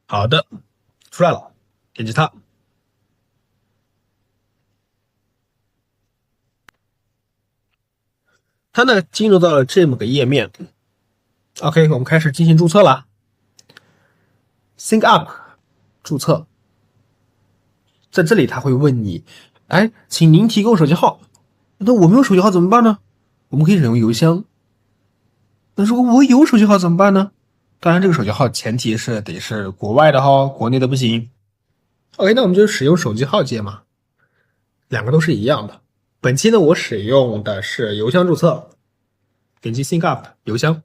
好的，出来了，点击它。它呢进入到了这么个页面。OK，我们开始进行注册了。Sync up，注册。在这里他会问你，哎，请您提供手机号。那我没有手机号怎么办呢？我们可以使用邮箱。那如果我有手机号怎么办呢？当然，这个手机号前提是得是国外的哈，国内的不行。OK，那我们就使用手机号解码，两个都是一样的。本期呢，我使用的是邮箱注册，点击 Sync up 邮箱，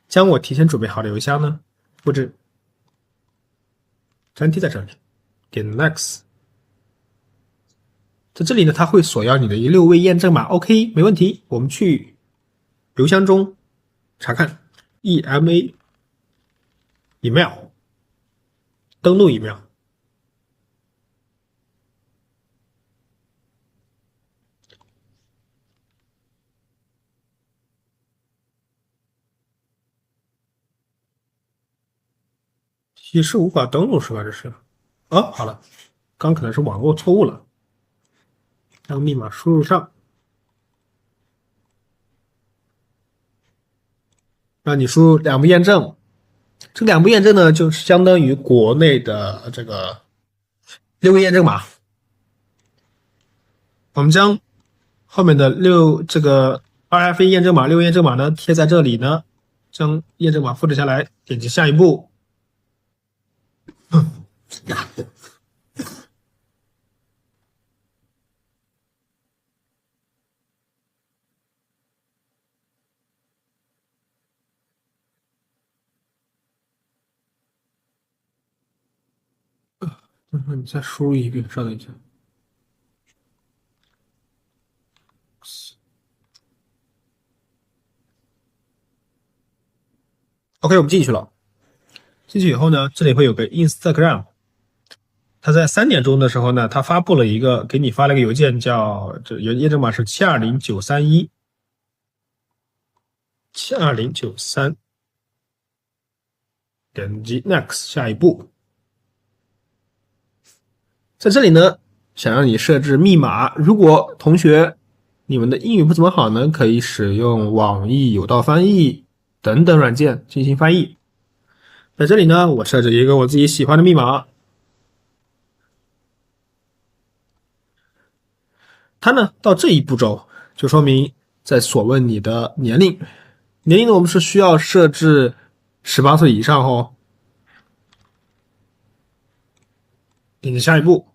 将我提前准备好的邮箱呢复制，粘贴在这里，点 Next。在这里呢，它会索要你的6位验证码 ，OK， 没问题。我们去邮箱中查看 EMA email， 登录 email。提示无法登录是吧？这是好了，刚可能是网络错误了。将密码输入上，让你输入2步验证。这2步验证呢，就是相当于国内的这个6位验证码。我们将后面的这个 RFA 验证码、6位验证码呢贴在这里呢，将验证码复制下来，点击下一步。你再输入一遍，稍等一下。OK， 我们进去了。进去以后呢，这里会有个 Instagram。他在3点钟的时候呢，他发布了一个给你发了一个邮件，叫这验证码是72093172093，点击 Next 下一步。在这里呢，想让你设置密码。如果同学你们的英语不怎么好呢，可以使用网易有道翻译等等软件进行翻译。在这里呢，我设置一个我自己喜欢的密码。它呢到这一步骤就说明在所问你的年龄，年龄呢我们是需要设置18岁以上哦。点击下一步。